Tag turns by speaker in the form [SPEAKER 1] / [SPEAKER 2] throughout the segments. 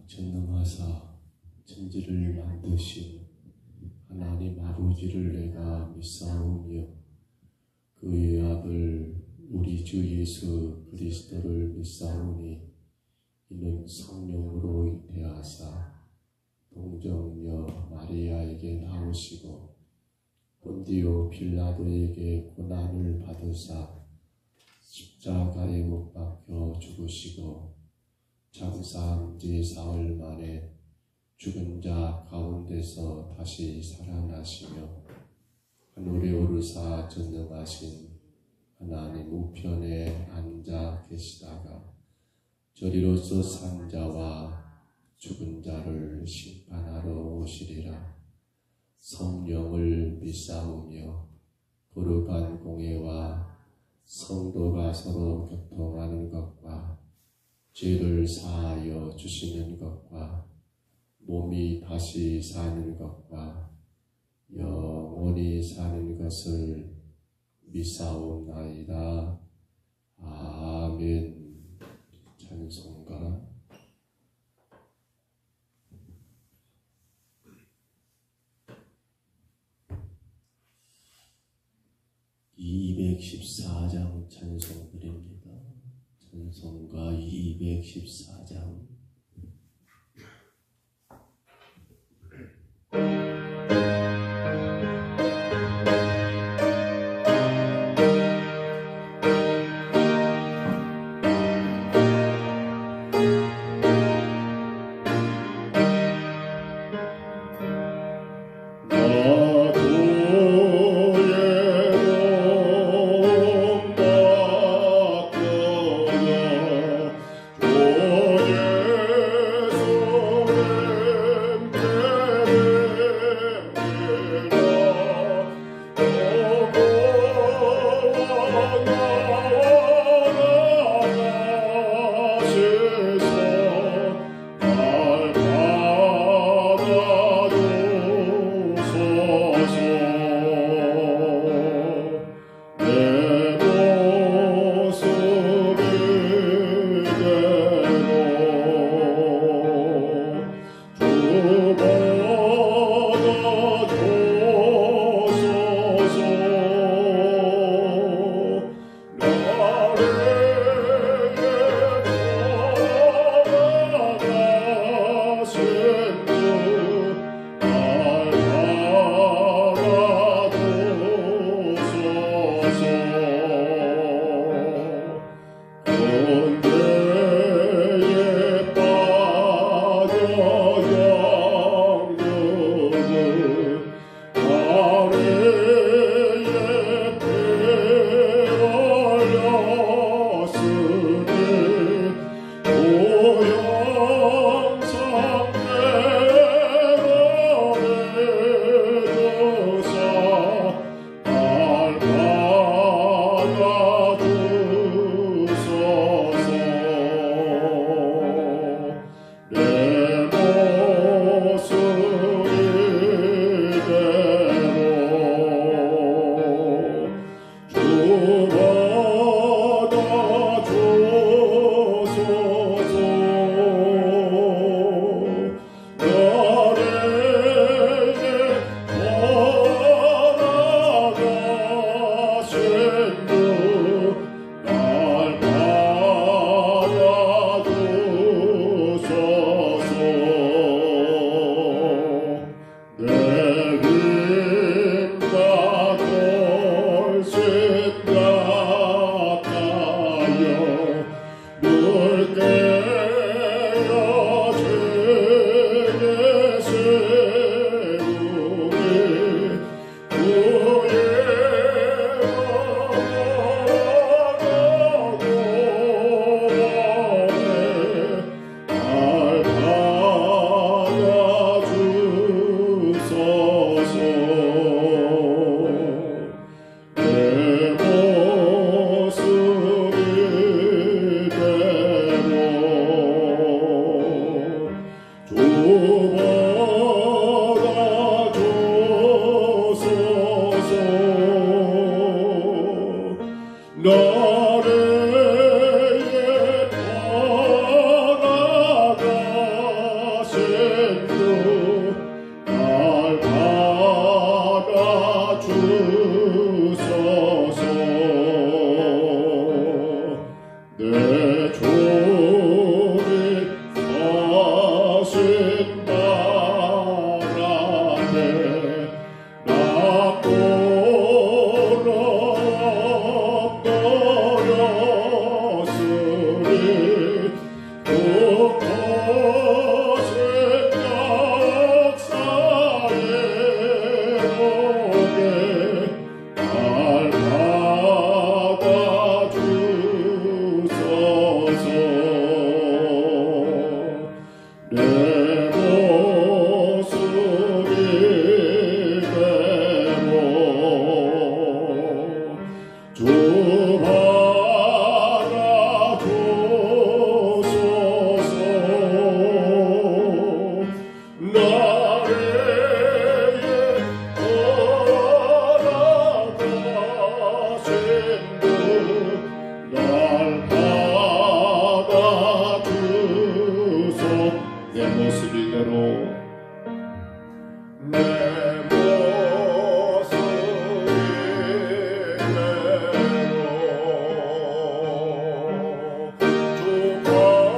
[SPEAKER 1] 전능하사 천지를 만드신 하나님 아버지를 내가 믿사오며 그의 아들 우리 주 예수 그리스도를 믿사오니 이는 성령으로 잉태하사 동정녀 마리아에게 나오시고 본디오 빌라도에게 고난을 받으사 십자가에 못 박혀 죽으시고 장사한 지 사흘 만에 죽은 자 가운데서 다시 살아나시며 하늘에 오르사 전능하신 하나님 우편에 앉아 계시다가 저리로서 산 자와 죽은 자를 심판하러 오시리라. 성령을 믿사오며 거룩한 공예와 성도가 서로 교통하는 것과 죄를 사하여 주시는 것과 몸이 다시 사는 것과 영원히 사는 것을 믿사옵나이다. 아멘. 찬송가 214장 찬송 드립니다. 찬송가 214장.
[SPEAKER 2] Oh, 내 모습 이대로 내 모습 이대로 주 받아주소서.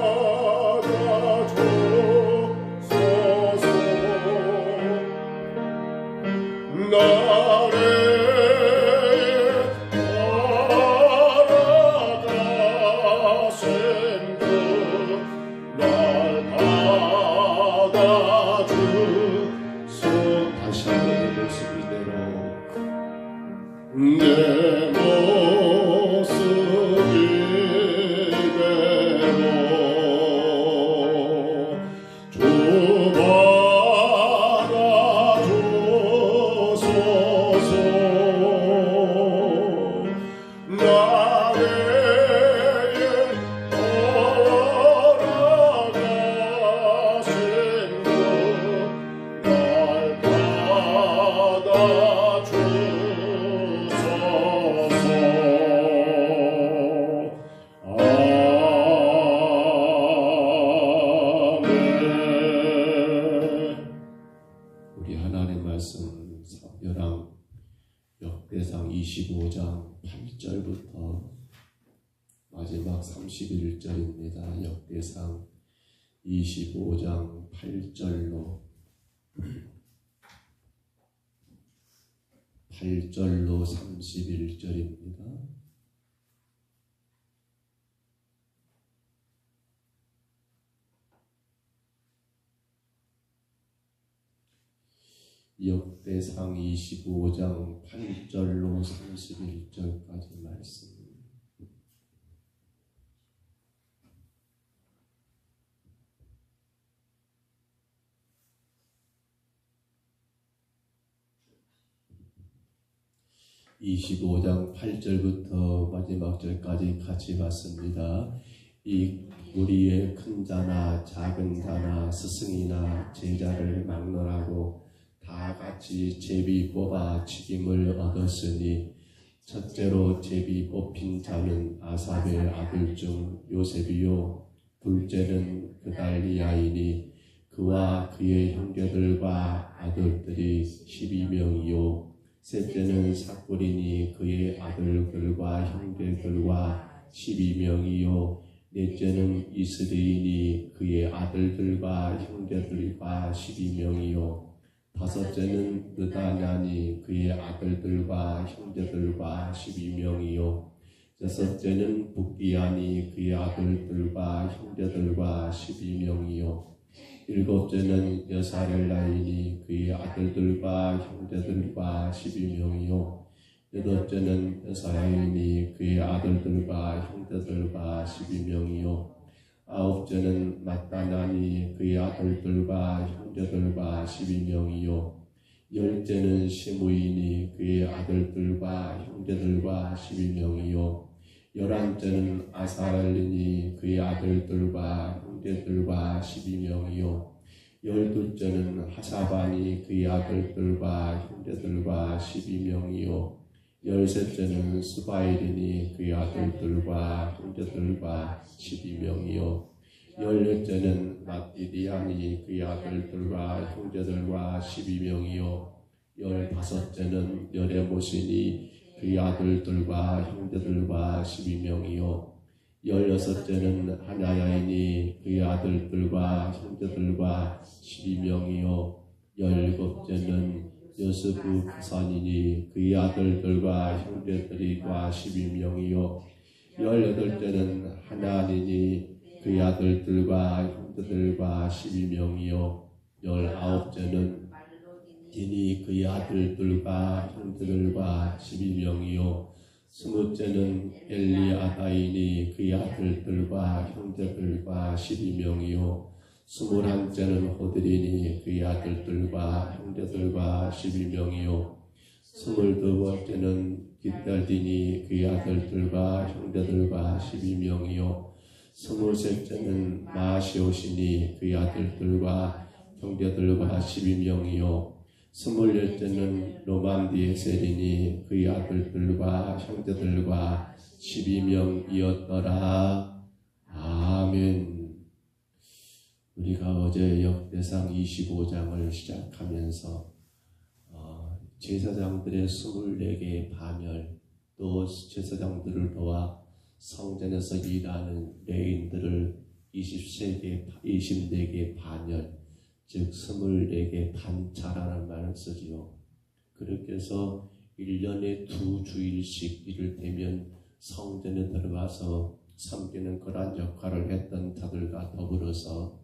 [SPEAKER 2] 나를 따라가신 분 날 받아주소. 다시 한번 내 모습 이대로 내 모습 이대로 주 받아주소서. 나의 돌아가신 분 날 받아주소서. 아멘.
[SPEAKER 1] 우리 하나님 말씀 역대상 25장 8절부터 마지막 31절입니다. 역대상 25장 8절로 31절입니다. 역대상 25장 8절로 31절까지 말씀. (25장 8절부터) 마지막 절까지 같이 봤습니다. 이 무리의 큰 자나 작은 자나 스승이나 제자를 막론하고 다 같이 제비 뽑아 책임을 얻었으니, 첫째로 제비 뽑힌 자는 아삽의 아들 중 요셉이요, 둘째는 그달리아이니 그와 그의 형제들과 아들들이 12명이요, 셋째는 삭불이니 그의 아들들과 형제들과 12명이요, 넷째는 이스리이니 그의 아들들과 형제들과 12명이요, 다섯째는 느다냐니 그의 아들들과 형제들과 12명이요, 여섯째는 북기야니 그의 아들들과 형제들과 12명이요, 일곱째는 여사렐라이니 그의 아들들과 형제들과 12명이요, 여덟째는 여사야이니 그의 아들들과 형제들과 12명이요, 아홉째는 마따나니 그의 아들들과 형제들과 12명이요, 열째는 시므이니 그의 아들들과 형제들과 12명이요, 열한째는 아사렐리니 그의 아들들과 형제들과 12명이요, 열둘째는 하사바니 그의 아들들과 형제들과 12명이요, 열셋째는 스바일이니 그의 아들들과 형제들과 12명이요, 열넷째는 마띠디아니 그의 아들들과 형제들과 12명이요, 열다섯째는 여레모시니 그의 아들들과 형제들과 12명이요, 열여섯째는 하냐야이니 그의 아들들과 형제들과 12명이요, 열일곱째는 여스부 가산이니 그의 아들들과 형제들과 12명이요, 열여덟째는 하나니니 그의 아들들과 형제들과 12명이요, 열아홉째는 디니 그의 아들들과 형제들과 12명이요, 스무째는 엘리아다이니 그의 아들들과 형제들과 12명이요, 스물한째는 호드리니 그의 아들들과 형제들과 12명이요, 스물두번째는 깃달디니 그의 아들들과 형제들과 12명이요, 스물셋째는 마시오시니 그의 아들들과 형제들과 12명이요, 스물넷째는 로만디에셀이니 그의 아들들과 형제들과 12명이었더라. 아멘. 우리가 어제 역대상 25장을 시작하면서 제사장들의 24개의 반열, 또 제사장들을 도와 성전에서 일하는 레인들을 24개의 반열, 즉 24개 반차라는 말을 쓰지요. 그렇게 해서 1년에 2주일씩 이를테면 성전에 들어가서 섬기는 그러한 역할을 했던 자들과 더불어서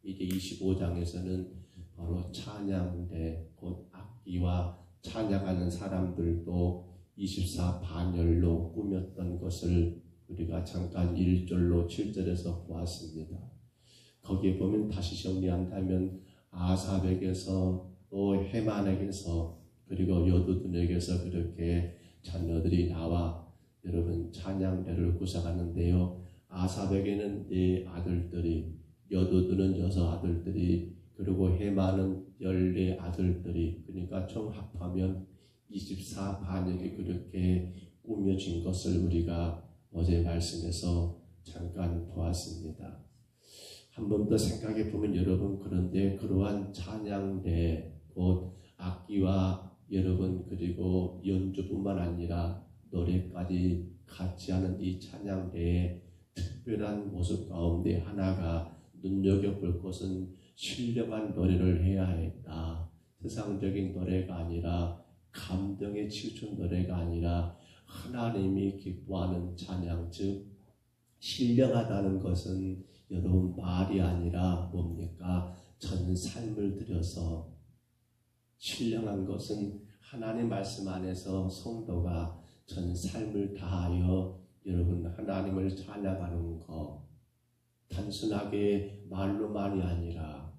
[SPEAKER 1] 이제 25장에서는 바로 찬양대, 곧 악기와 찬양하는 사람들도 24 반열로 꾸몄던 것을 우리가 잠깐 1절로 7절에서 보았습니다. 거기에 보면 다시 정리한다면 아삽에게서 또 헤만에게서 그리고 여두둔에게서 그렇게 자녀들이 나와 여러분 찬양대를 구성하는데요. 아삽에게는 4 아들들이, 여두둔은 6 아들들이, 그리고 헤만은 14 아들들이, 그러니까 총 합하면 24 반역이 그렇게 꾸며진 것을 우리가 어제 말씀에서 잠깐 보았습니다. 한 번 더 생각해 보면 여러분, 그런데 그러한 찬양대, 곧 악기와 여러분 그리고 연주뿐만 아니라 노래까지 같이 하는 이 찬양대의 특별한 모습 가운데 하나가 눈여겨볼 것은 신령한 노래를 해야 했다. 세상적인 노래가 아니라 감동에 치우친 노래가 아니라 하나님이 기뻐하는 찬양, 즉 신령하다는 것은 여러분 말이 아니라 뭡니까? 전 삶을 들여서, 신령한 것은 하나님 말씀 안에서 성도가 전 삶을 다하여 여러분 하나님을 찬양하는 것, 단순하게 말로만이 아니라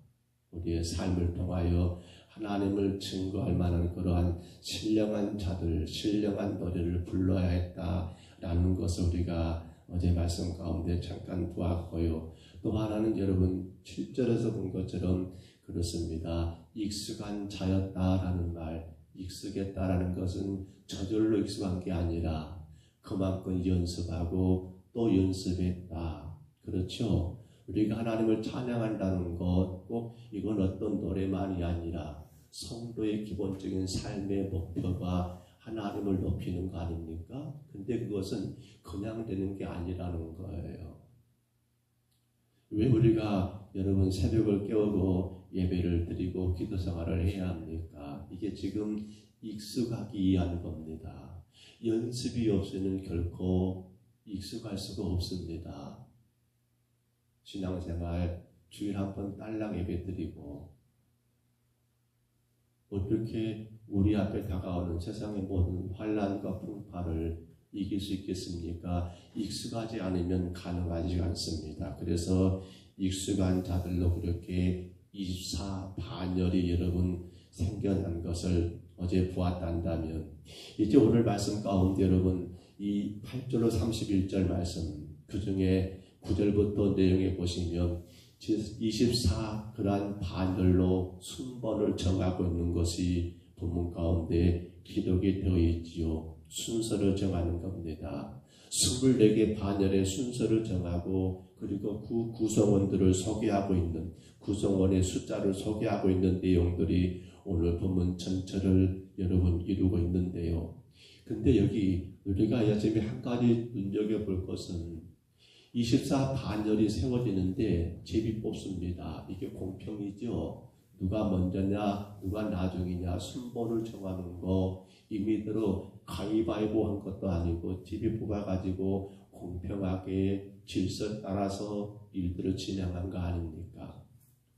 [SPEAKER 1] 우리의 삶을 통하여 하나님을 증거할 만한 그러한 신령한 자들, 신령한 노래를 불러야 했다라는 것을 우리가 어제 말씀 가운데 잠깐 보았고요. 또 하나는 여러분 7절에서 본 것처럼 그렇습니다. 익숙한 자였다라는 말, 익숙했다라는 것은 저절로 익숙한 게 아니라 그만큼 연습하고 또 연습했다. 그렇죠? 우리가 하나님을 찬양한다는 것, 꼭 이건 어떤 노래만이 아니라 성도의 기본적인 삶의 목표가 하나님을 높이는 거 아닙니까? 근데 그것은 그냥 되는 게 아니라는 거예요. 왜 우리가 여러분 새벽을 깨우고 예배를 드리고 기도 생활을 해야 합니까? 이게 지금 익숙하기 위한 겁니다. 연습이 없이는 결코 익숙할 수가 없습니다. 신앙생활 주일 한 번 딸랑 예배 드리고 어떻게 우리 앞에 다가오는 세상의 모든 환난과 풍파를 이길 수 있겠습니까? 익숙하지 않으면 가능하지 않습니다. 그래서 익숙한 자들로 그렇게 24 반열이 여러분 생겨난 것을 어제 보았단다면, 이제 오늘 말씀 가운데 여러분 이 8절로 31절 말씀, 그 중에 9절부터 내용에 보시면 24 그러한 반열로 순번을 정하고 있는 것이 본문 가운데 기록이 되어 있지요. 순서를 정하는 겁니다. 24개 반열의 순서를 정하고 그리고 그 구성원들을 소개하고 있는, 구성원의 숫자를 소개하고 있는 내용들이 오늘 본문 전체를 여러분 이루고 있는데요. 근데 여기 우리가 요즘에 한 가지 눈여겨볼 것은 24 반열이 세워지는데 제비 뽑습니다. 이게 공평이죠. 누가 먼저냐 누가 나중이냐 순번을 정하는 거 임의대로 가위바위보 한 것도 아니고 제비 뽑아가지고 공평하게 질서 따라서 일들을 진행한 거 아닙니까?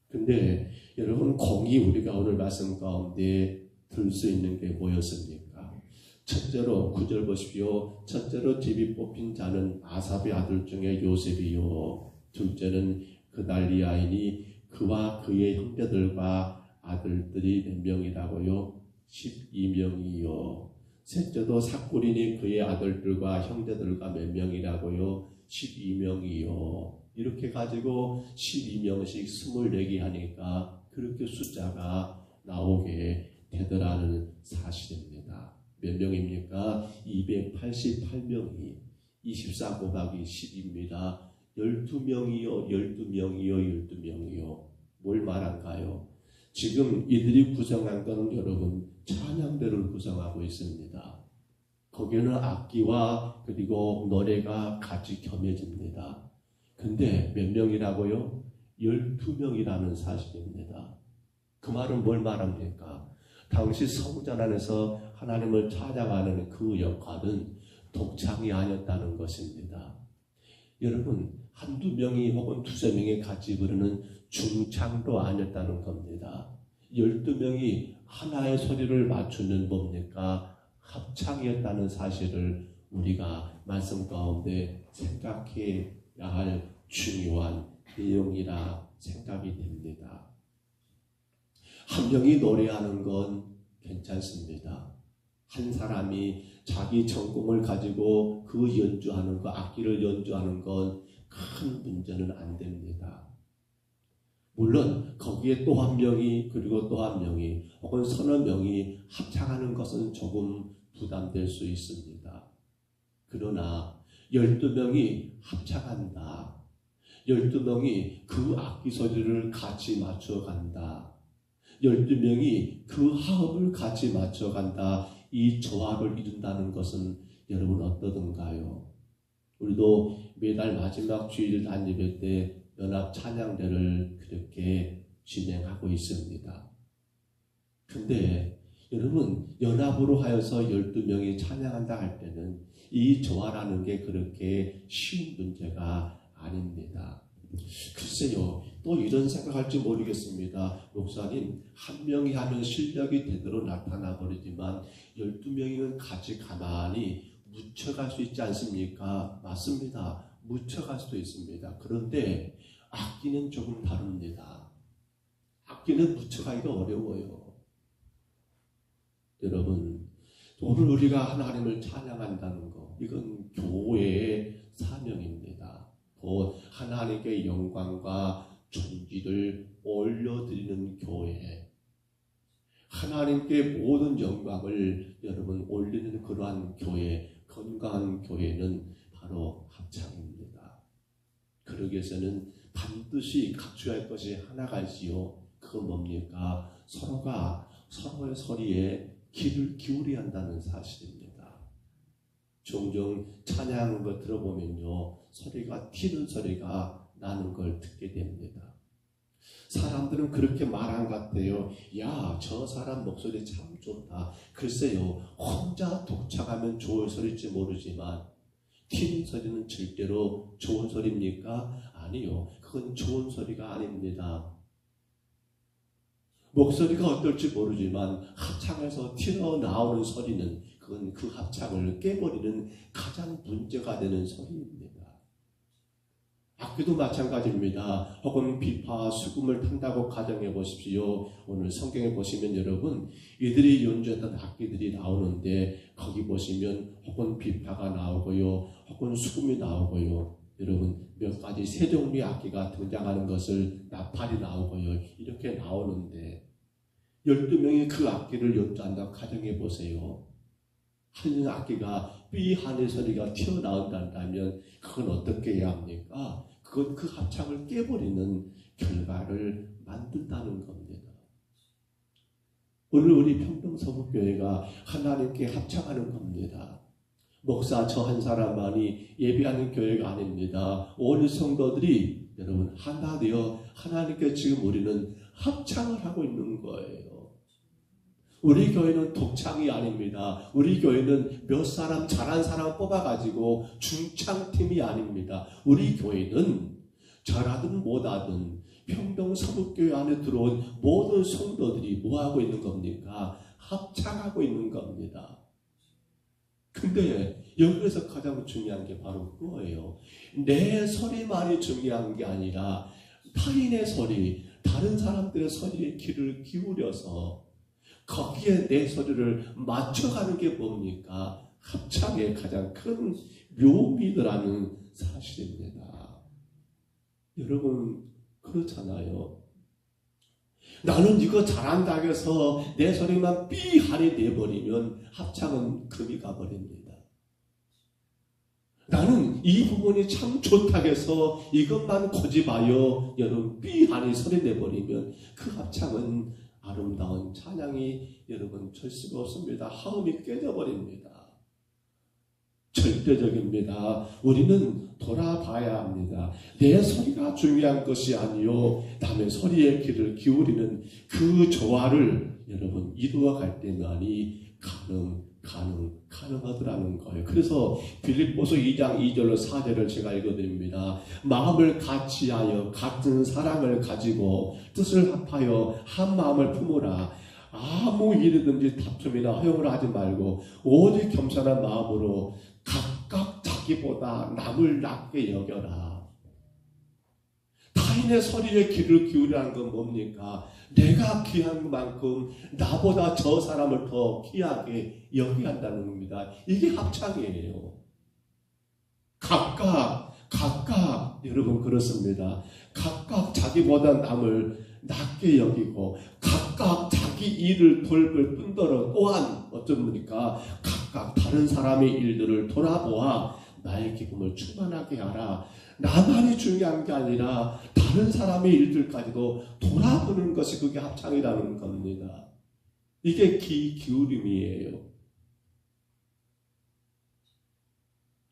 [SPEAKER 1] 근데 여러분 공이 우리가 오늘 말씀 가운데 들 수 있는 게 뭐였습니까? 첫째로 9절 보십시오. 첫째로 제비 뽑힌 자는 아삽의 아들 중에 요셉이요. 둘째는 그달리아이니 그와 그의 형제들과 아들들이 몇 명이라고요? 12명이요. 셋째도 삭구리니 그의 아들들과 형제들과 몇 명이라고요? 12명이요. 이렇게 가지고 12명씩 24개 하니까 그렇게 숫자가 나오게 되더라는 사실입니다. 몇 명입니까? 288명이 24 곱하기 10입니다. 12명이요, 12명이요, 12명이요. 뭘 말한가요? 지금 이들이 구성한 건 여러분 찬양대를 구성하고 있습니다. 거기에는 악기와 그리고 노래가 같이 겸해집니다. 근데 몇 명이라고요? 12명이라는 사실입니다. 그 말은 뭘 말합니까? 당시 성전 안에서 하나님을 찬양하는 그 역할은 독창이 아니었다는 것입니다. 여러분, 한두 명이 혹은 두세 명이 같이 부르는 중창도 아니었다는 겁니다. 12명이 하나의 소리를 맞추는 뭡니까? 합창이었다는 사실을 우리가 말씀 가운데 생각해야 할 중요한 내용이라 생각이 됩니다. 한 명이 노래하는 건 괜찮습니다. 한 사람이 자기 전공을 가지고 그 연주하는 거, 악기를 연주하는 건 큰 문제는 안 됩니다. 물론 거기에 또 한 명이 그리고 또 한 명이 혹은 서너 명이 합창하는 것은 조금 부담될 수 있습니다. 그러나 12명이 합창한다. 12명이 그 악기 소리를 같이 맞춰간다. 12명이 그 화음을 같이 맞춰간다. 이 조합을 이룬다는 것은 여러분 어떠던가요? 우리도 매달 마지막 주일 단예배 때 연합 찬양대를 그렇게 진행하고 있습니다. 근데 여러분 연합으로 하여서 12명이 찬양한다 할 때는 이 조화라는 게 그렇게 쉬운 문제가 아닙니다. 글쎄요, 또 이런 생각할지 모르겠습니다. 목사님, 한 명이 하면 실력이 제대로 나타나 버리지만 12명이면 같이 가만히 묻혀갈 수 있지 않습니까? 맞습니다. 묻혀갈 수도 있습니다. 그런데 악기는 조금 다릅니다. 악기는 묻혀가기가 어려워요. 여러분, 오늘 우리가 하나님을 찬양한다는 거, 이건 교회의 사명입니다. 곧 하나님께 영광과 존귀를 올려드리는 교회, 하나님께 모든 영광을 여러분 올리는 그러한 교회, 건강한 교회는 바로 합창입니다. 그러기 위해서는 반드시 갖춰야 할 것이 하나가 있지요. 그건 뭡니까? 서로가 서로의 소리에 귀를 기울여야 한다는 사실입니다. 종종 찬양하는 걸 들어보면요, 소리가 튀는 소리가 나는 걸 듣게 됩니다. 사람들은 그렇게 말한 것 같아요. 야, 저 사람 목소리 참 좋다. 글쎄요, 혼자 독창하면 좋은 소리일지 모르지만 튀는 소리는 절대로 좋은 소리입니까? 아니요, 그건 좋은 소리가 아닙니다. 목소리가 어떨지 모르지만 합창에서 튀어나오는 소리는 그건 그 합창을 깨버리는 가장 문제가 되는 소리입니다. 악기도 마찬가지입니다. 혹은 비파, 수금을 탄다고 가정해 보십시오. 오늘 성경에 보시면 여러분, 이들이 연주했던 악기들이 나오는데 거기 보시면 혹은 비파가 나오고요, 혹은 수금이 나오고요. 여러분, 몇 가지 세 종류의 악기가 등장하는 것을 나팔이 나오고요. 이렇게 나오는데 12명이 그 악기를 연주한다고 가정해 보세요. 한 악기가 삐하는 소리가 튀어나온다면 그건 어떻게 해야 합니까? 그건 그 합창을 깨버리는 결과를 만든다는 겁니다. 오늘 우리 평동서북교회가 하나님께 합창하는 겁니다. 목사 저 한 사람만이 예배하는 교회가 아닙니다. 온 성도들이 여러분 하나 되어 하나님께 지금 우리는 합창을 하고 있는 거예요. 우리 교회는 독창이 아닙니다. 우리 교회는 몇 사람 잘한 사람 뽑아가지고 중창팀이 아닙니다. 우리 교회는 잘하든 못하든 평동서북교회 안에 들어온 모든 성도들이 뭐하고 있는 겁니까? 합창하고 있는 겁니다. 근데 여기서 가장 중요한 게 바로 그거예요. 내 소리만이 중요한 게 아니라 타인의 소리, 다른 사람들의 소리에 귀를 기울여서 거기에 내 소리를 맞춰가는 게 뭡니까? 합창의 가장 큰 묘미라는 사실입니다. 여러분 그렇잖아요. 나는 이거 잘한다 해서 내 소리만 삐하니 내버리면 합창은 금이 가버립니다. 나는 이 부분이 참 좋다 해서 이것만 고집하여 여러분 삐하니 소리 내버리면 그 합창은 아름다운 찬양이 여러분 될 수가 없습니다. 화음이 깨져버립니다. 절대적입니다. 우리는 돌아봐야 합니다. 내 소리가 중요한 것이 아니요 남의 소리에 귀를 기울이는 그 조화를 여러분 이루어갈 때만이 가능하더라는 거예요. 그래서 빌립보서 2장 2절로 4절을 제가 읽어드립니다. 마음을 같이하여 같은 사랑을 가지고 뜻을 합하여 한 마음을 품으라. 아무 일이든지 다툼이나 허용을 하지 말고 오직 겸손한 마음으로 각각 자기보다 남을 낮게 여겨라. 타인의 소리에 귀를 기울이라는 건 뭡니까? 내가 귀한 만큼 나보다 저 사람을 더 귀하게 여기야 한다는 겁니다. 이게 합창이에요. 각각 여러분 그렇습니다. 각각 자기보다 남을 낮게 여기고 각각 자기 일을 돌볼 뿐더러 또한 어떤 분이니까 각각 다른 사람의 일들을 돌아보아 나의 기쁨을 충만하게 하라. 나만이 중요한 게 아니라 다른 사람의 일들까지도 돌아보는 것이 그게 합창이라는 겁니다. 이게 기울임이에요.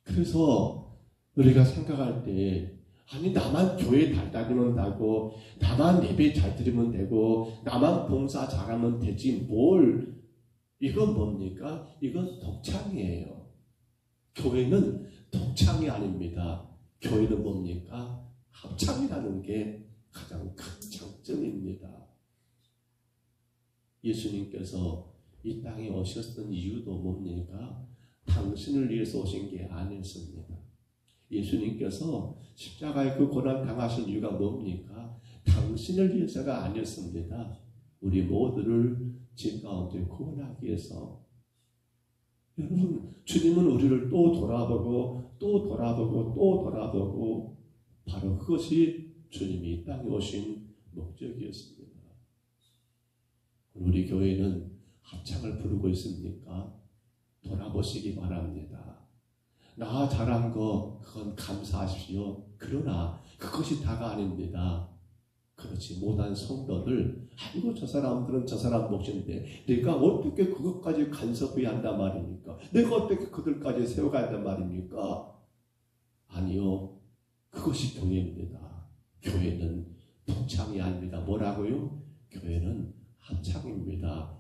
[SPEAKER 1] 그래서 우리가 생각할 때 아니 나만 교회 잘 다니면 되고 나만 예배 잘 드리면 되고 나만 봉사 잘하면 되지 뭘 이건 뭡니까? 이건 독창이에요. 교회는 독창이 아닙니다. 교회는 뭡니까? 합창이라는 게 가장 큰 장점입니다. 예수님께서 이 땅에 오셨던 이유도 뭡니까? 당신을 위해서 오신 게 아니었습니다. 예수님께서 십자가에 그 고난 당하신 이유가 뭡니까? 당신을 위해서가 아니었습니다. 우리 모두를 죄 가운데 구원하기 위해서. 여러분, 주님은 우리를 또 돌아보고 바로 그것이 주님이 이 땅에 오신 목적이었습니다. 우리 교회는 합창을 부르고 있습니까? 돌아보시기 바랍니다. 나 잘한 거 그건 감사하십시오. 그러나 그것이 다가 아닙니다. 그렇지 못한 성도들 아이고 저 사람들은 저 사람 몫인데 내가 어떻게 그것까지 간섭해야 한단 말입니까? 내가 어떻게 그들까지 세워가야 한단 말입니까? 아니요. 그것이 교회입니다. 교회는 독창이 아닙니다. 뭐라고요? 교회는 합창입니다.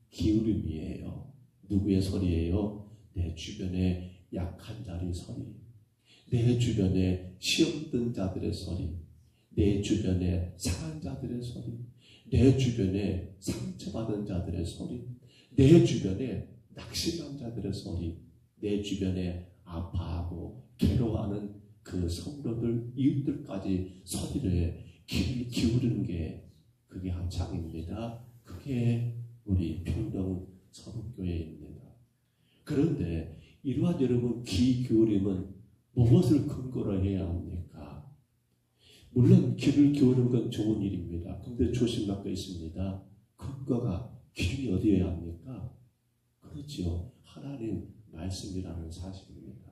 [SPEAKER 1] 기울임이에요. 누구의 소리예요? 내 주변에 약한 자의 소리, 내 주변에 시험 든 자들의 소리, 내 주변에 상한 자들의 소리, 내 주변에 상처받은 자들의 소리, 내 주변에 낙심한 자들의 소리, 내 주변에 아파하고 괴로워하는 그 성도들, 이웃들까지 소리를 귀를 기울이는 게 그게 합창입니다. 그게 우리 평동 서북교회입니다. 그런데 이러한 여러분 귀 기울임은 무엇을 근거로 해야 합니까? 물론 귀를 기울이는 건 좋은 일입니다. 그런데 조심할 거 있습니다. 근거가 기준이 어디여야 합니까? 그렇죠. 하나님 말씀이라는 사실입니다.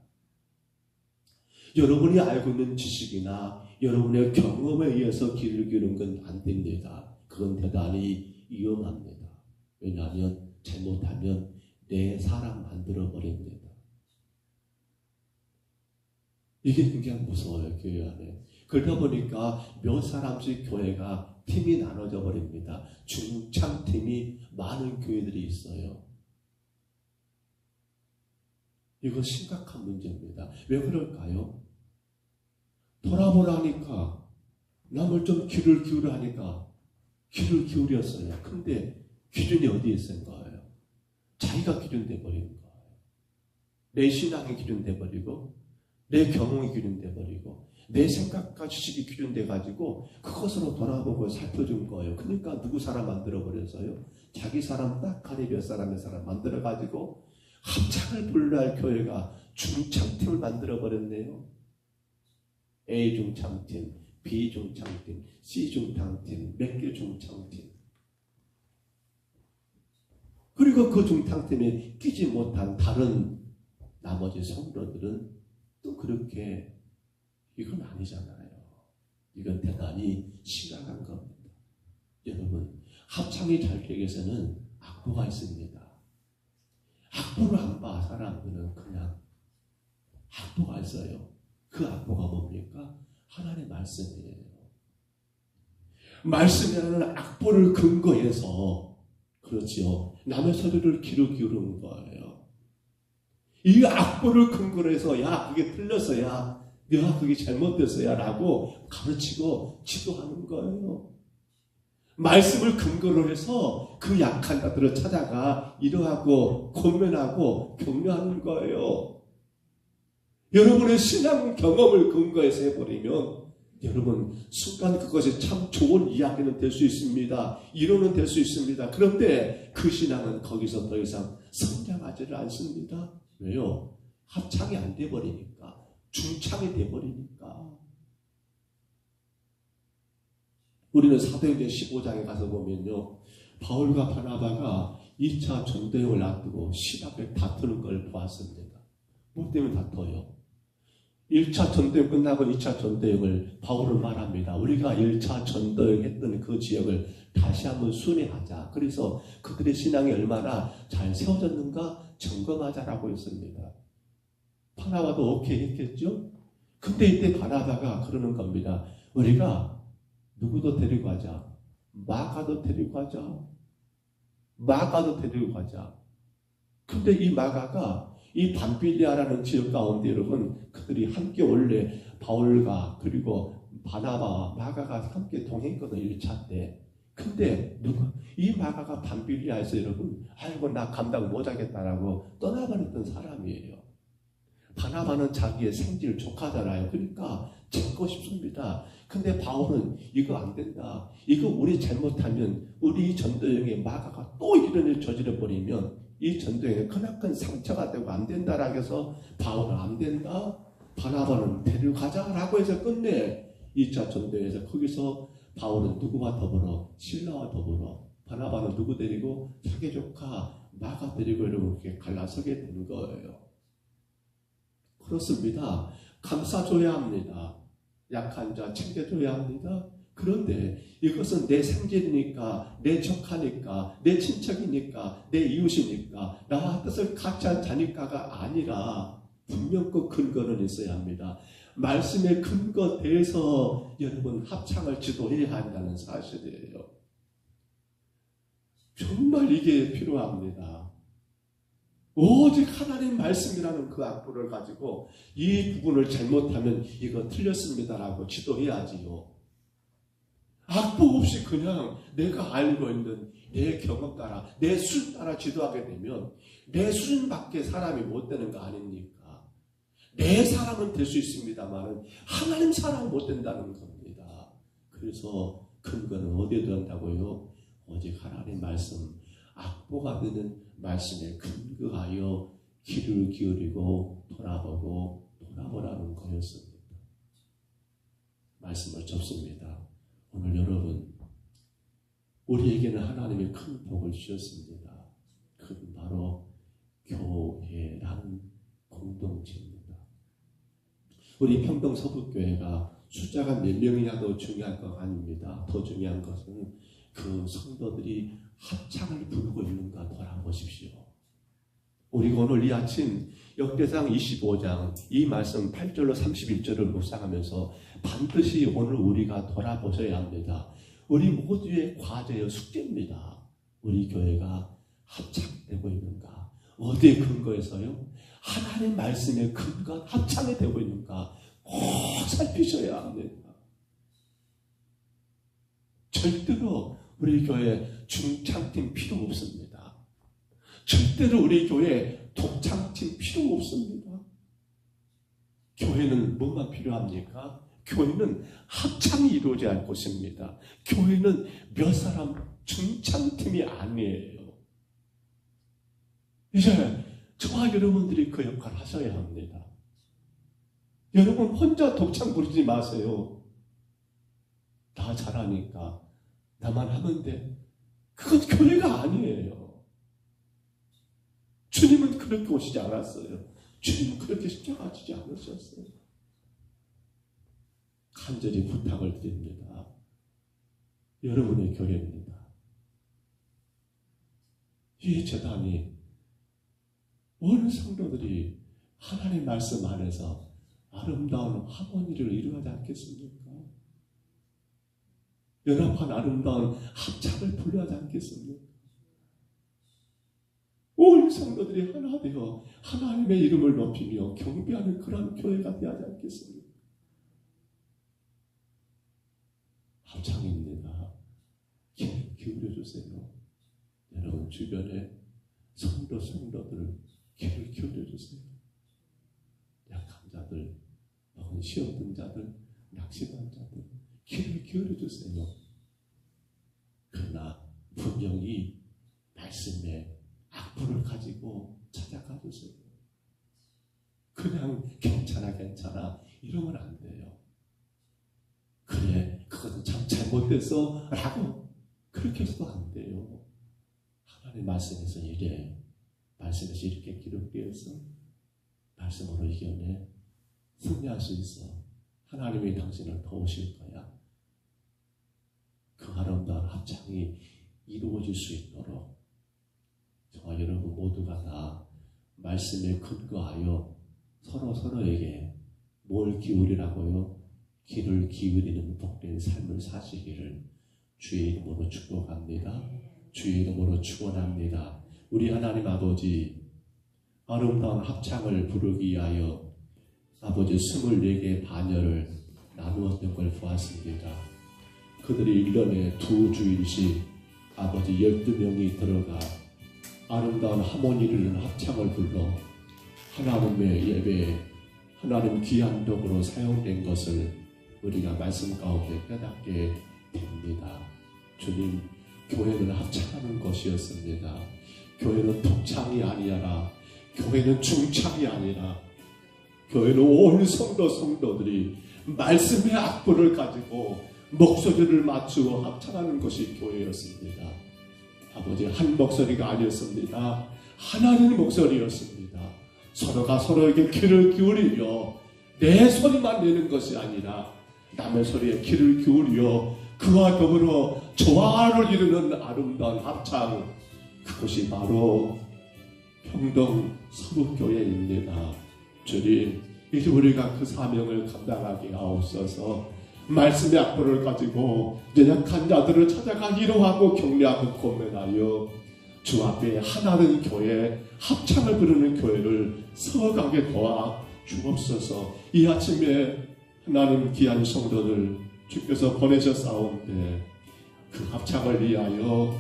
[SPEAKER 1] 여러분이 알고 있는 지식이나 여러분의 경험에 의해서 귀를 기울이는 건 안 됩니다. 그건 대단히 위험합니다. 왜냐하면 잘못하면 내 사람 만들어 버립니다. 이게 굉장히 무서워요. 교회 안에. 그러다 보니까 몇 사람씩 교회가 팀이 나눠져 버립니다. 중창팀이 많은 교회들이 있어요. 이거 심각한 문제입니다. 왜 그럴까요? 돌아보라니까 남을 좀 귀를 기울여 하니까 귀를 기울였어요. 근데 기준이 어디에 있는 거예요? 자기가 기준돼 버리는 거예요. 내 신앙이 기준돼 버리고 내 경험이 기준돼 버리고 내 생각과 지식이 기준돼 가지고 그것으로 돌아보고 살펴준 거예요. 그러니까 누구 사람 만들어 버렸어요? 자기 사람 딱하니 몇 사람의 사람 만들어 가지고 합창을 불러야 할 교회가 중창팀을 만들어 버렸네요. A 중창팀, B 중창팀, C 중창팀, 몇 개 중창팀. 그리고 그 중창팀에 끼지 못한 다른 나머지 성도들은 또 그렇게 이건 아니잖아요. 이건 대단히 심각한 겁니다. 여러분, 합창이 잘 되기 위해서는 악보가 있습니다. 악보를 안 봐, 사람들은 그냥 악보가 있어요. 그 악보가 뭡니까? 하나님의 말씀이에요. 말씀이라는 악보를 근거해서, 그렇지요, 남의 소리를 귀로 기울이는 거예요. 이 악보를 근거로 해서, 야, 그게 틀렸어야, 야, 그게 잘못됐어야 라고 가르치고 지도하는 거예요. 말씀을 근거로 해서 그 약한 자들을 찾아가 위로하고 권면하고 격려하는 거예요. 여러분의 신앙 경험을 근거해서 해버리면 여러분 순간 그것이 참 좋은 이야기는 될 수 있습니다. 이론은 될 수 있습니다. 그런데 그 신앙은 거기서 더 이상 성장하지를 않습니다. 왜요? 합창이 안 돼버리니까, 중창이 돼버리니까. 우리는 사도행전 15장에 가서 보면요, 바울과 바나바가 2차 전도여행을 앞두고 심하게 다투는 걸 보았습니다. 뭐 때문에 다퉈요? 1차 전도여행 끝나고 2차 전도여행을 바울은 말합니다. 우리가 1차 전도여행 했던 그 지역을 다시 한번 순회하자. 그래서 그들의 신앙이 얼마나 잘 세워졌는가 점검하자라고 했습니다. 바나바도 오케이 했겠죠? 근데 이때 바나바가 그러는 겁니다. 우리가 누구도 데리고 가자. 마가도 데리고 가자. 마가도 데리고 가자. 근데 이 마가가 이 밤빌리아라는 지역 가운데 여러분, 그들이 함께 원래 바울과 그리고 바나바와 마가가 함께 동행했거든요. 1차 때. 근데 이 마가가 밤빌리아에서 여러분, 아이고 나 감당 못하겠다라고 떠나버렸던 사람이에요. 바나바는 자기의 생질 조카잖아요. 그러니까 찾고 싶습니다. 근데 바울은 이거 안 된다. 이거 우리 잘못하면 우리 전도여행에 마가가 또 이런 일 저질러버리면 이 전도여행에 크나큰 상처가 되고 안 된다라고 해서 바울은 안 된다. 바나바는 데려가자라고 해서 끝내 2차 전도여행에서 거기서 바울은 누구와 더불어? 신라와 더불어. 바나바는 누구 데리고? 자기 조카 마가 데리고 이렇게 갈라서게 된 거예요. 그렇습니다. 감싸줘야 합니다. 약한 자 챙겨줘야 합니다. 그런데 이것은 내 생질이니까, 내 조카니까, 내 친척이니까, 내 이웃이니까, 나와 뜻을 같이 한 자니까가 아니라 분명 그 근거는 있어야 합니다. 말씀의 근거대에서 여러분 합창을 지도해야 한다는 사실이에요. 정말 이게 필요합니다. 오직 하나님 말씀이라는 그 악보를 가지고 이 부분을 잘못하면 이거 틀렸습니다라고 지도해야지요. 악보 없이 그냥 내가 알고 있는 내 경험 따라, 내 수준 따라 지도하게 되면 내 수준밖에 사람이 못 되는 거 아닙니까? 내 사람은 될 수 있습니다만 하나님 사람은 못 된다는 겁니다. 그래서 근거는 어디에 두는다고요? 오직 하나님 말씀, 악보가 되는 말씀에 근거하여 귀를 기울이고 돌아보라는 거였습니다. 말씀을 접습니다. 오늘 여러분, 우리에게는 하나님의 큰 복을 주셨습니다. 그건 바로 교회라는 공동체입니다. 우리 평동 서북교회가 숫자가 몇 명이냐도 중요한 것 아닙니다. 더 중요한 것은 그 성도들이 합창을 부르고 있는가 돌아보십시오. 우리가 오늘 이 아침 역대상 25장 이 말씀 8절로 31절을 묵상하면서 반드시 오늘 우리가 돌아보셔야 합니다. 우리 모두의 과제여 숙제입니다. 우리 교회가 합창되고 있는가? 어디에 근거해서요? 하나님 말씀에 근거 합창이 되고 있는가? 꼭 살피셔야 합니다. 절대로 우리 교회 중창팀 필요 없습니다. 절대로 우리 교회 독창팀 필요 없습니다. 교회는 뭐만 필요합니까? 교회는 합창이 이루어져야 할 곳입니다. 교회는 몇 사람 중창팀이 아니에요. 이제 저와 여러분들이 그 역할을 하셔야 합니다. 여러분 혼자 독창 부르지 마세요. 나 잘하니까 나만 하면 돼. 그건 교회가 아니에요. 주님은 그렇게 오시지 않았어요. 주님 그렇게 십자가 지지 않으셨어요. 간절히 부탁을 드립니다. 여러분의 교회입니다. 이 재단이 온 성도들이 하나님 말씀 안에서 아름다운 하모니를 이루어야지 않겠습니까? 연합한 아름다운 합창을 불러야지 않겠습니까? 온 성도들이 하나 되어 하나님의 이름을 높이며 경배하는 그런 교회가 되어야지 않겠습니까? 합창입니다. 귀 기울여 주세요. 여러분 주변에 성도들 귀를 기울여 주세요. 약한 자들, 혹은 쉬어든 자들, 낙심한 자들 귀를 기울여 주세요. 그러나 분명히 말씀에 악보를 가지고 찾아가 주세요. 그냥 괜찮아 이러면 안 돼요. 그래 그것은 참 잘못돼서 라고 그렇게 해서도 안 돼요. 하나님 말씀에서 이래, 말씀에서 이렇게 기록되어서 말씀으로 이겨내 승리할 수 있어. 하나님이 당신을 도우실 거야. 그 아름다운 합창이 이루어질 수 있도록 저와 여러분 모두가 다 말씀에 근거하여 서로에게 뭘 기울이라고요? 귀를 기울이는 복된 삶을 사시기를 주의 이름으로 축복합니다. 주의 이름으로 축원합니다. 우리 하나님 아버지, 아름다운 합창을 부르기 위하여 아버지 24개의 반열을 나누었던 걸 보았습니다. 그들이 1년에 2주일씩 아버지 12명이 들어가 아름다운 하모니를 합창을 불러 하나님의 예배에 하나님 귀한 도구로 사용된 것을 우리가 말씀 가운데 깨닫게 됩니다. 주님, 교회는 합창하는 것이었습니다. 교회는 독창이 아니라, 교회는 중창이 아니라, 교회는 온 성도들이 말씀의 악보를 가지고 목소리를 맞추어 합창하는 것이 교회였습니다. 아버지, 한 목소리가 아니었습니다. 하나님의 목소리였습니다. 서로가 서로에게 귀를 기울이며 내 소리만 내는 것이 아니라 남의 소리에 귀를 기울여 그와 더불어 조화를 이루는 아름다운 합창, 그것이 바로 평동 서북교회입니다. 주님, 이제 우리가 그 사명을 감당하게 하옵소서. 말씀의 악보를 가지고 연약한 자들을 찾아가 위로하고 격려하고 권면하여 주 앞에 하나된 교회, 합창을 부르는 교회를 서가게 도와 주옵소서. 이 아침에 하나님 귀한 성도들 주께서 보내셨사온데 그 합창을 위하여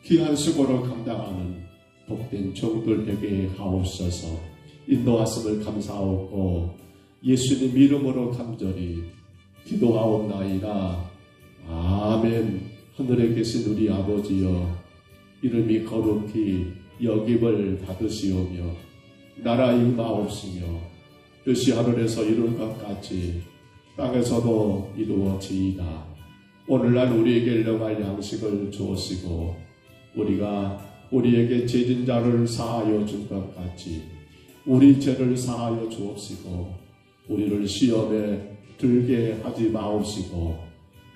[SPEAKER 1] 귀한 수고를 감당하는 복된 종들 되게 하옵소서. 인도하심을 감사하고 예수님 이름으로 간절히 기도하옵나이다. 아멘. 하늘에 계신 우리 아버지여, 이름이 거룩히 여김을 받으시오며 나라 임하옵시며 뜻이 하늘에서 이룬 것 같이 땅에서도 이루어지이다. 오늘날 우리에게 일용할 양식을 주옵시고 우리가 우리에게 죄진 자를 사하여 준 것 같이 우리 죄를 사하여 주옵시고 우리를 시험에 들게 하지 마옵시고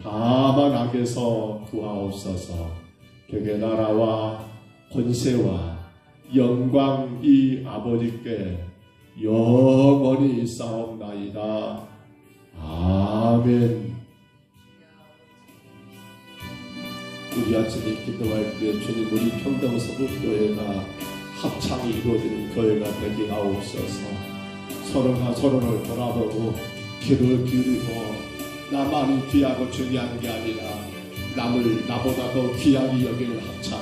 [SPEAKER 1] 다만 악에서 구하옵소서. 되게 나라와 권세와 영광이 아버지께 영원히 있사옵나이다. 아멘. 우리 아침에 기도할 때 주님, 우리 평동 서북교회가 합창이 이루어지는 교회가 되게 하옵소서. 서로가 서로를 돌아보고 귀를 기울이고 나만이 귀하고 중요한 게 아니라 남을 나보다 더 귀하게 여기는 합창,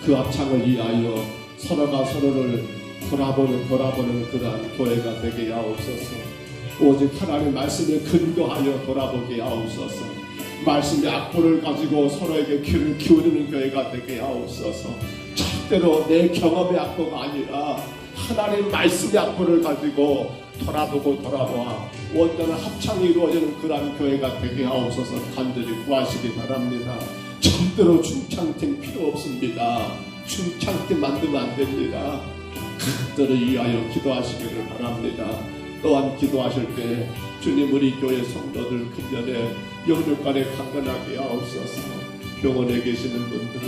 [SPEAKER 1] 그 합창을 위하여 서로가 서로를 돌아보는 그러한 교회가 되게 하옵소서. 오직 하나님 말씀에 근거하여 돌아보게 하옵소서. 말씀의 악보를 가지고 서로에게 귀를 기울이는 교회가 되게 하옵소서. 절대로 내 경험의 악보가 아니라 하나님 말씀의 악보를 가지고 돌아보아 온전한 합창이 이루어지는 그러한 교회가 되게 하옵소서. 간절히 구하시기 바랍니다. 절대로 중창팀 필요 없습니다. 중창팀 만들면 안 됩니다. 간절히 위하여 기도하시기를 바랍니다. 또한 기도하실 때 주님 우리 교회 성도들 금년에 영육간에 강건하게 하옵소서. 병원에 계시는 분들,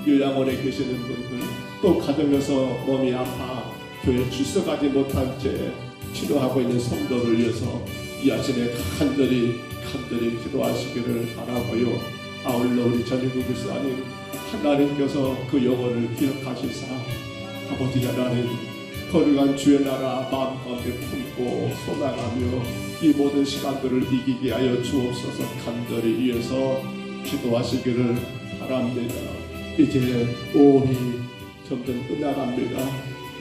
[SPEAKER 1] 요양원에 계시는 분들, 또 가정에서 몸이 아파 교회 출석하지 못한 채 치료하고 있는 성도를 위해서 이 아침에 간절히 기도하시기를 바라고요. 아울러 우리 전일국 교사님, 하나님께서 그 영혼을 기억하시사 아버지 하나님 거룩한 주의 나라 마음 가운데 품고 소망하며 이 모든 시간들을 이기게 하여 주옵소서. 간절히 위해서 기도하시기를 바랍니다. 이제 5월이 점점 끝나갑니다.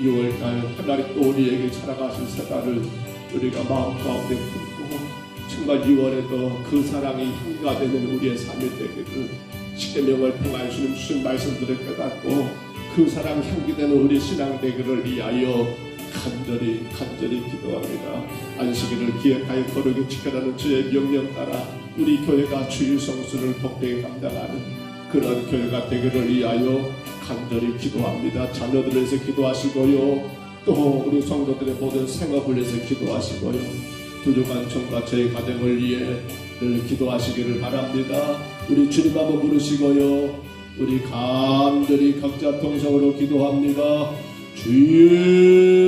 [SPEAKER 1] 6월달 하나님 또 우리에게 살아가신 세 달을 우리가 마음 가운데 품고 정말 6월에도 그 사랑이 향기가 되는 우리의 삶이 되기를 십계명을 통하여 주신 말씀들을 깨닫고 그 사랑 향기되는 우리 신앙 되기를 위하여 간절히 기도합니다. 안식일을 기획하여 거룩히 지켜라는 주의 명령 따라 우리 교회가 주일 성수를 복되게 감당하는 그런 교회가 되기를 위하여 간절히 기도합니다. 자녀들을 위해서 기도하시고요. 또 우리 성도들의 모든 생업을 위해서 기도하시고요. 부족한 종과 저희 가정을 위해 늘 기도하시기를 바랍니다. 우리 주님 한번 부르시고요. 우리 간절히 각자 통성으로 기도합니다. 주의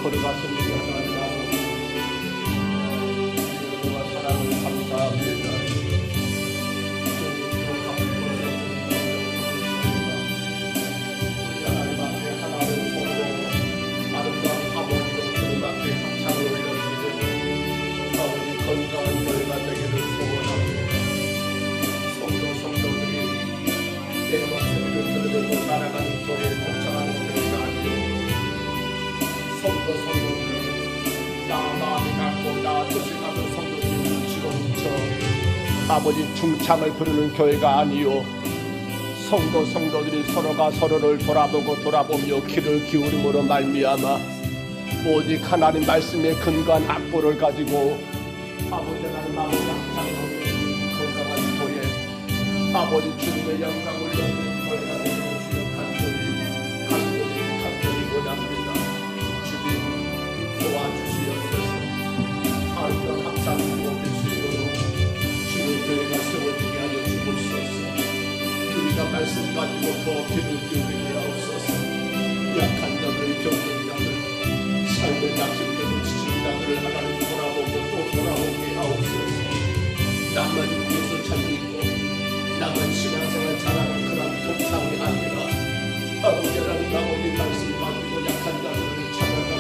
[SPEAKER 1] 거룩하신 우리 하나님 아버지, 은혜와 사랑을 감사합니다. 우리 하나님 앞에 하나를 보고 아름다운 하모니로 주님 앞에 합창을 올려드리는 아버지 건강한 교회가 되기를 소원합니다. 성도들이 내 목소리를 들으며 날아가는 교회에 동참하는 교회가 아니요 성도들이 나 마음이 갖고 나 뜻을 갖는 성도들을 집어뭉쳐 아버지 중창을 부르는 교회가 아니요 성도들이 서로가 서로를 돌아보며 귀를 기울임으로 말미암아 오직 하나님 말씀에 근거한 악보를 가지고 아버지 하나님 마음을 합창하는 건강한 교회 아버지 주님의 영광을 얻는 교회가 되기를 주여 간절히 원합니다. 도와주시옵소서. 아름다운 합창을 모을 수 있도록 주의 교회가 세워지게 하여 주옵소서. 우리가 말씀 가지고 더 귀를 기울이게 하옵소서. 약한 자들, 병든 자들, 삶의 낙심되고 지친 자들을 하나님 돌아보고 또 돌아보게 하옵소서. 나만 위해서 잠기고 나만 신앙생활 잘하는 그런 통상이 아니라 아버지 하나님 아버지 말씀 가지고 약한 자들을 찾아가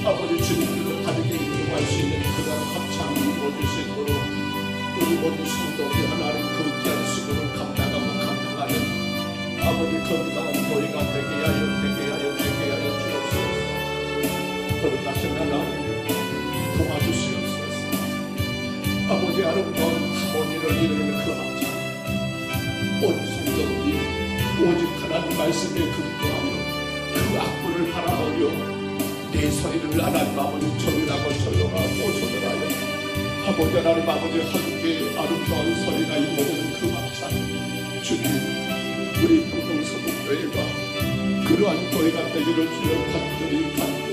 [SPEAKER 1] 아버지 주님께로 바르게 인도할 수 있는 그런 합창이 이루어질 수 있도록 우리 모든 성도들이 하나님 그 귀한 수고를 감당하는 아버지 건강한 교회가 되게 하여 주옵소서. 거룩하신 하나님 도와주시옵소서. 아버지 아름다운 하모니를 이루는 그 합창 모든 성도들이 오직 하나님 말씀에 근거하며 그 악보를 바라보며 내 소리를 하나님 아버지 조율하고 조절하여 아버지 하나님 아버지 함께 아름다운 소리가 이루어지는 그 합창 주님 우리 평동서북교회가 그러한 교회가 되기를 주여 간절히 원합니다.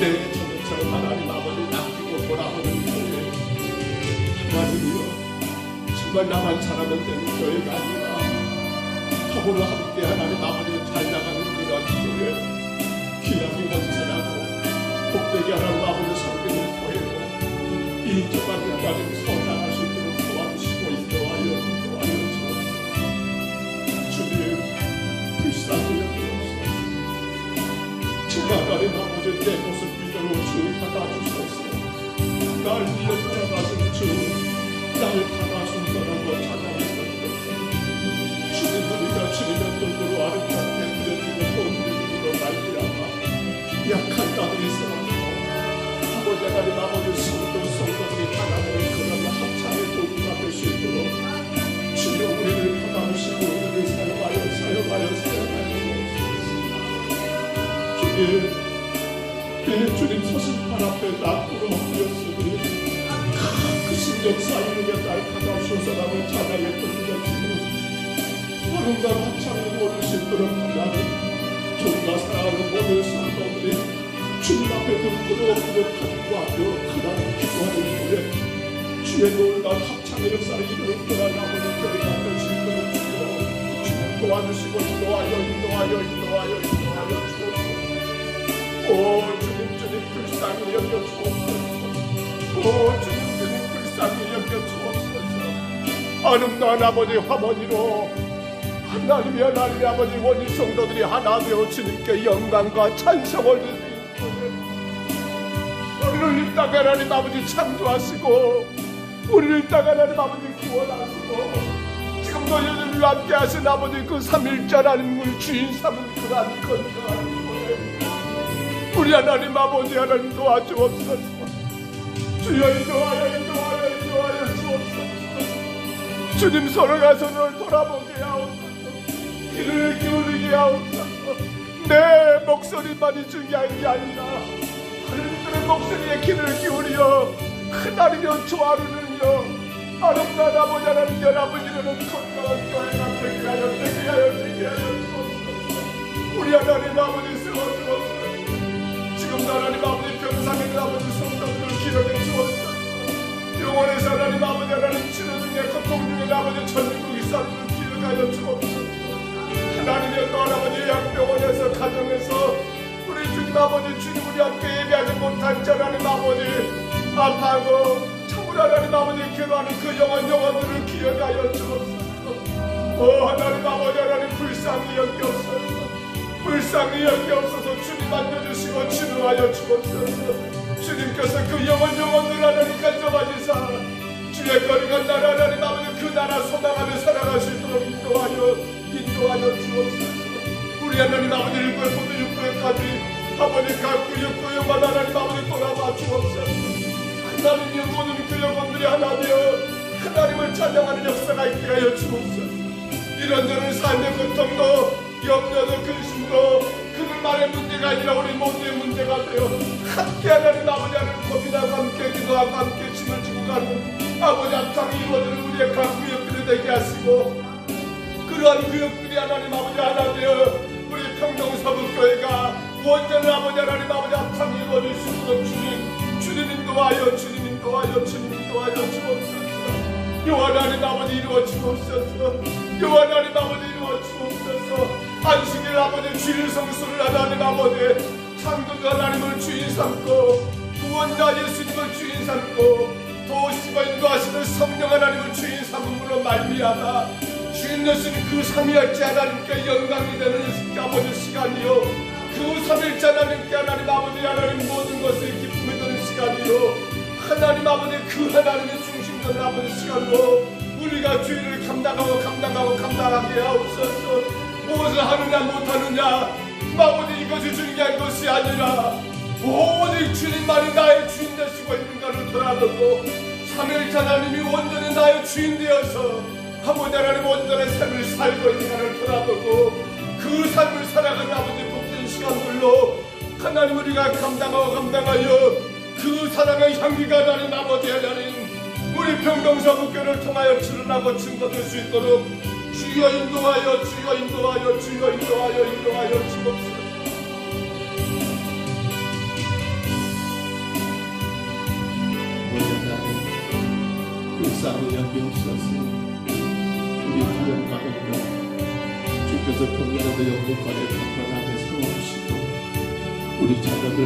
[SPEAKER 2] 내 저녁처럼 하나님 아버지 낚이고 돌아오는 교회 하나님이여 정말 나만 잘하면 되는 교회가 아니라 더불어 함께 하나님 아버지가 잘 나가는 그런 교회 귀하게 건설하고 복되게 하나님 아버지 섬기는 교회로 인적과 끝까지 서나갈 수 있도록 도와주시고 인도하여 주옵소서. 주님 불쌍히 여기옵소서. 정말 하나님 아버지 내 모습 비대로 주 받아주소서. 날 위해 돌아가신 주 날 받아준다는 것 찬양했었소서. 주님 우리가 주님의 뜻으로 아름답게 그려지는 본드림으로 말미암아 약한 나들이 세워지고 아버지 하나님 아버지 성도들이 하나님의 그런 합창의 도구가 될 수 있도록 주님 우리를 받아주시고 우리를 사용하여 주님 주님 서신판 앞에 납부로 엎드렸으니 그 신령 쌓이는 날 받아주소서라고 찬양했던 우리가 지금 아름다운 합창을 모를 수 있도록 하나님 종과 사랑하는 모든 성도들이 주님 앞에 눈물을 엎드려 간구하며 하나님 기도하는 후에 주의 놀라운 합창의 역사를 이루는 그날 아버지 교회가 될 수 있도록 주님 도와주시고 인도하여 주옵소서. 오 주님 불쌍히 여겨주옵소서. 오 주님 불쌍히 여겨주옵소서. 아름다운 아버지 화모니로 하나님의 아버지 원희 성도들이 하나 되어 주님께 영광과 찬송을 드리는 우리를 이 땅에 하나님 아버지 창조하시고 우리를 이 땅에 하나님 아버지 구원하시고 지금도 여전히 함께 하신 아버지 그 삼일절 하나님을 주인 삼은 그러한 건강한 우리 하나님 아버지 하나님 도와주옵소서. 주여 인도하여 주옵소서. 주님 서로가 서로를 돌아보게 하옵소서. 귀를 기울이게 하옵소서. 내 목소리만이 중요한 게 아니라 하나님들의 목소리에 귀를 기울여 하나님의 조화르는요 아름다운 아버지 하나님 여러분이라는 건강한 교회가 되게 하여 주옵소서. 우리 하나님 아버지 세워주옵소서. 지금도 하나님 아버지 병상에 아버지 성도들을 기록해 주옵소서. 병원에서 하나님 아버지 하나님 치료 중에 고통 중에 아버지 전국의 사람을 기록하여 주옵소서. 하나님의 또 할아버지 양병원에서 가정에서 우리 주님 아버지 주님 우리 함께 예배하지 못한 자 하나님 아버지 아파하고 참으로 하나님 아버지 기도하는 그 영혼들을 기억하여 주옵소서. 오 하나님 아버지 하나님 불쌍히 여기옵소서. 불쌍히 여기옵소서. 주님 만져주시고 치료하여 주옵소서. 주님께서 그 영혼들 하나님 간접하시사 주의 거룩한 나라 하나님 아버지 그 나라 소망하며 살아갈 수 있도록 인도하여 주옵소서. 우리 하나님 아버지 일구에서부터 육구에까지 아버지 각 구역구역마다 하나님 아버지 돌아봐 주옵소서. 하나님의 모든 그 영혼들이 하나 되어 하나님을 찬양하는 역사가 있게 하여 주옵소서. 이런저런 삶의 고통도 염려도 근심도 그들만의 문제가 아니라 우리 모두의 문제가 되어 함께 하나님 아버지 하나님 고민하고 함께 기도하고 함께 짐을 지고 가는 아버지 합창이 이루어지는 우리의 각 구역들이 되게 하시고 그러한 구역들이 하나님 아버지 하나 되어 우리 평동서북교회가 원전을 아버지 하나님 아버지 합창이 이루어질 수 있도록 주님 인도하여 주옵소서. 여호와 하나님 아버지 이루어 주옵소서. 여호와 하나님 아버지 이루어 주옵소서. 안식일 아버지 주일 성수를 하나님 아버지 창조주 하나님을 주인 삼고 구원자 예수님을 주인 삼고 도우시고 인도하시는 성령 하나님을 주인 삼음으로 말미암아 주인 되신 그 삼위일체 하나님께 영광이 되는 아버지 시간이요 그 삼일째 하나님께 하나님 아버지 하나님 모든 것을 기쁨이 되는 시간이요 하나님 아버지 그 하나님의 중심되는 아버지 시간으로 우리가 주일을 감당하게 하옵소서. 무엇을 하느냐 못하느냐 아버지 이것이 중요한 것이 아니라 오직 주님만이 나의 주인 되시고 있는가를 돌아보고 삼일째 하나님이 온전히 나의 주인 되어서 아버지 하나님 온전한 삶을 살고 있는가를 돌아보고 그 삶을 살아가는 아버지 복된 시간들로 하나님 우리가 감당하여 그 사랑의 향기가 하나님 아버지 하나님 우리 평동서북교를 통하여 출현하고 증거될 수 있도록 주여 인도하여 주옵소서. 불쌍히 여기옵소서. 우리 가정 가정도 주께서 평년에도 영국관에 평안하게 세워주시고 우리 자녀들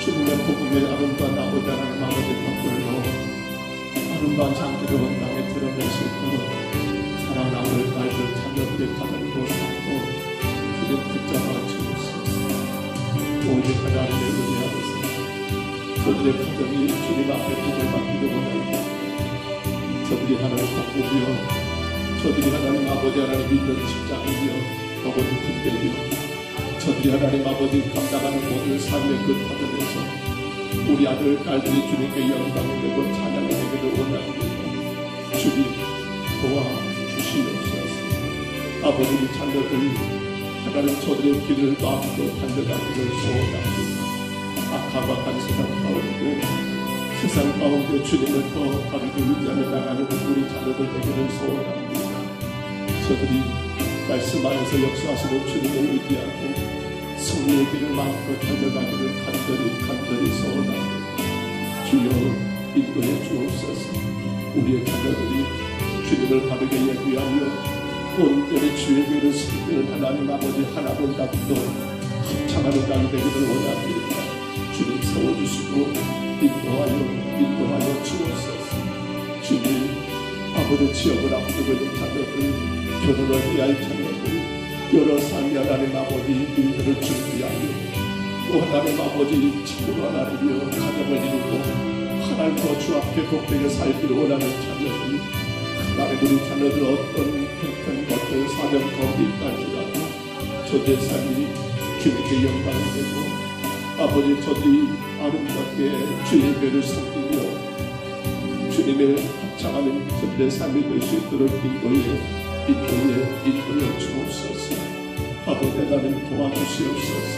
[SPEAKER 2] 주님의 복음의 아름다운 아버지 하나님 아버지 덕분으로 아름다운 장기로 땅에 드러낼 수 있도록 사랑하는 아이들 자녀들의 가정도 쌓고 주님 붙잡아 주옵소서. 오직 하나님의 은혜하소서. 저들의 가정이 주님 앞에 복을 받기를 원하고 저들이 하나님 공부며 저들이 하나님 아버지 하나님 믿는 직장이며 혹은 군대며 저들이 하나님 아버지 감당하는 모든 삶의 그 터전에서 우리 아들 딸들이 주님께 영광을 되고 찬양을 되기를 원합니다. 주님 도와주시옵소서. 아버지 자녀들 하나님 저들의 길을 마음껏 달려가기를 소원합니다. 악하박한 세상 가운데 주님을 더 바르게 의지하며 나가는 우리 자녀들 되기를 소원합니다. 저들이 말씀 안에서 역사하시는 주님을 의지하고 성령의 길을 마음껏 달려가기를 간절히 소원합니다. 주여 인도해 주옵소서. 우리의 자녀들이 주님을 바르게 예비하며 온전히 주의 길을 섬기는 하나님 아버지 하나님 답도 합창하는 날이 되기를 원합니다. 주님 세워주시고 인도하여 주옵소서. 주님 아버지 지역을 앞두고 있는 자녀들 결혼을 위할 자녀들 여러 삶이 하나님 아버지 일들을 준비하며 또 하나님 아버지 참으로 하나님이여 가정을 이루고 하나님과 주 앞에 복되게 살기를 원하는 자녀들 하나님 우리 자녀들 어떤 형편 사정 가운데 있다 할지라도 저들의 삶이 주님께 영광이 되고 아버지 저들이 아름답게 주의 배를 섬기며 주님의 합창하는 저들의 삶이 될 수 있도록 인도해 주옵소서. 아버지 하나님 도와주시옵소서.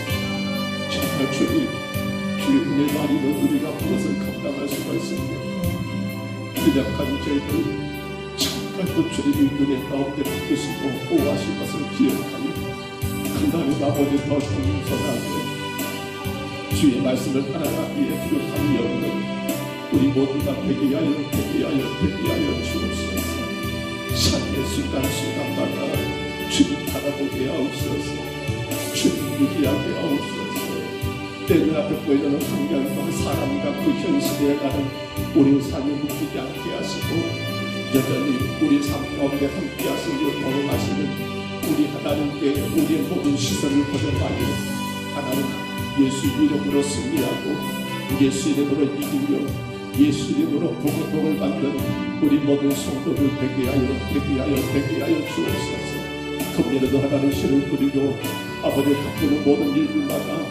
[SPEAKER 2] 정말 주의 은혜 많이는 우리가 무엇을 감당할 수가 있습니까? 연약한 저희들 정말 또 주님의 은혜 가운데 받으시고 보호하실 것을 기억하며 하나님 아버지 더 겸손하게 주의 말씀을 따라가기에 부족함이 없는 우리 모두가 되게 하여 주옵소서. 삶의 순간순간마다 주님 바라보게 하옵소서. 주님 위기하게 하옵소서. 내 눈앞에 보이는 환경과 사람과 그 현실에 가는 우리 삶을 묶이지 않게 하시고 여전히 우리 삶 가운데 함께 하시고 동행하시는 우리 하나님께 우리의 모든 시선을 고정하여 하나님 예수 이름으로 승리하고 예수 이름으로 이기며 예수 이름으로 복을 받는 우리 모든 성도들 되게 하여 주옵소서. 금년에도 하나님 신을 부리고 아버지 바꾸는 모든 일들마다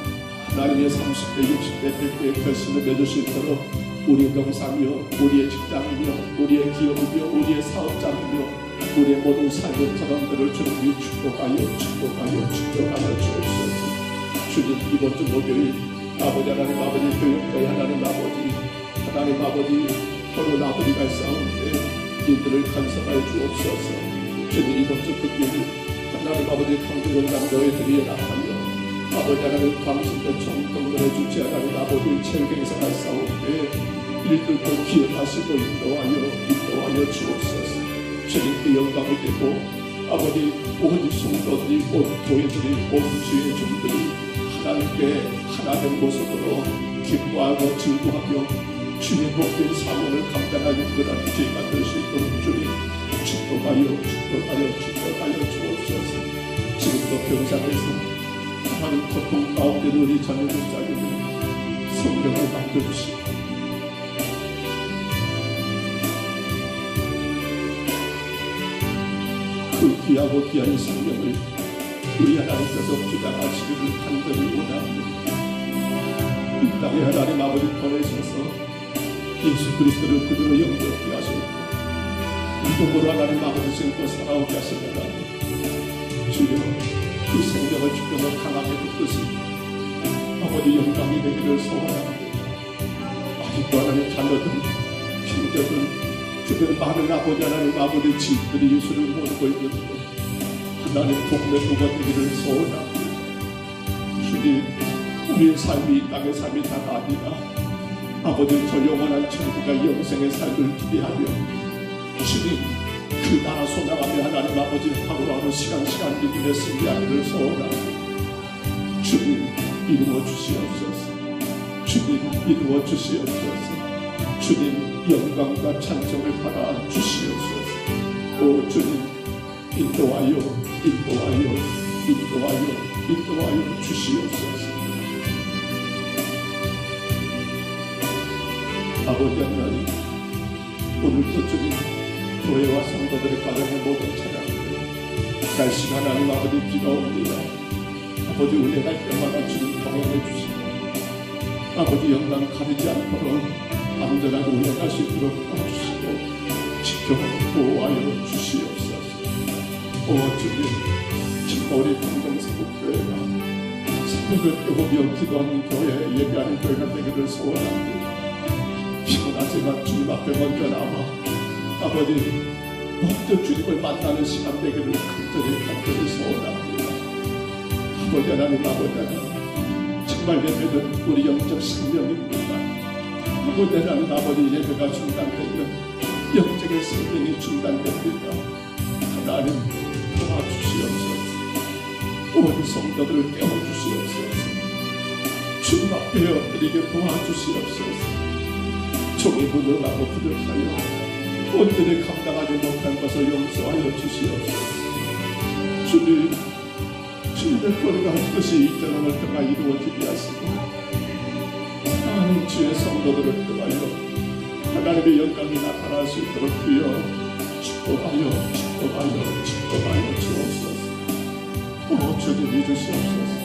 [SPEAKER 2] 하나님의 30대 60대 100대의 결심을 맺을 수 있도록 우리의 명사며 우리의 직장이며 우리의 기업이며 우리의 사업장이며 우리의 모든 삶의 사람들을 주님이 축복하여 주옵소서. 주님 이번 주 목요일 아버지 하나님 아버지 교육자의 하나님 아버지 서로 아버지 갈 싸움에 이들을 간섭하여 주옵소서. 주님 이번 주 금요일 하나님 아버지 강조전당 너희들이 나가며 아버지 하나님 광신대청 경건에 주치 하나님 아버지 체육행사할 싸움에 일들도 기억하시고 인도하여 주옵소서. 주님께 영광을 되고 아버지 온 성도들이 온 교회들이 온 주의 종들이 하나님께 하나된 모습으로 기뻐하고 즐거워하며 주의 복된 사명을 감당하는 그런 죄 만들 수 있도록 주님 축복하여 주옵소서. 지금도 병상에서 하나님 고통 가운데 우리 자녀들 자녀들 성령을 만들으시고 그 귀하고 귀한 성령을 우리 하나님께서 주장하시기를 간절히 원합니다. 이 땅에 하나님 아버지 보내셔서 예수 그리스도를 그대로 영접케 하셨고 믿음으로 하나님 아버지 신고 살아오게 하시느라 주여 그 성령을 주께서 강하게 붙드시 아버지 영광이 되기를 소원합니다. 아직도 하나님 자녀들 형제들 주변 많은 아버지 하나님 아버지 집들이 예수를 모르고 있는데 하나님 복음의 도가 되기를 소원합니다. 주님 우리의 삶이 이 땅의 삶이 다가 아니라 아버지 저 영원한 천국과 영생의 삶을 기대하며 주님 그 나라 소망하며 하나님 아버지 하루하루 시간 믿음의 승리하기를 소원합니다. 주님 이루어 주시옵소서. 주님 이루어 주시옵소서. 주님 영광과 찬송을 받아 주시옵소서. 오 주님 인도하여 주시옵소서. 아버지 하나님 오늘도 주님 교회와 성도들의 가정의 모든 찬양들 날씨가 하나님 아버지 비가 옵니다. 아버지 은혜가 때마다 주님 동행해 주시고 아버지 영광 가리지 않도록 안전하고 운행할 수 있도록 도와주시고 지켜 보호하여 주시옵소서. 오 주님 정말 우리 공동사국교회가 새벽을 뜨거며 기도하는 교회 예배하는 교회가 되기를 소원합니다. 피곤하지만 주님 앞에 먼저 나와 아버지 먼저 주님을 만나는 시간 되기를 간절히 소원합니다. 아버지 하나님 정말 예배는 우리 영적 생명입니다. 아버지 하나님 예배가 중단되면 영적인 생명이 중단됩니다. 하나님 도와주시옵소서. 온 성도들을 깨워주시옵소서. 주님 앞에 엎드리게 도와주시옵소서. 종이 무능하고 부족하여 온전히 감당하지 못한 것을 용서하여 주시옵소서. 주님의 거리가 한 것이 이 저녁을 통하 이루어지게 하시고 하나님 주의 성도들을 통하여 하나님의 영광이 나타날 수 있도록 주여 축복하여 주옵소서. 오 주님 믿으시옵소서.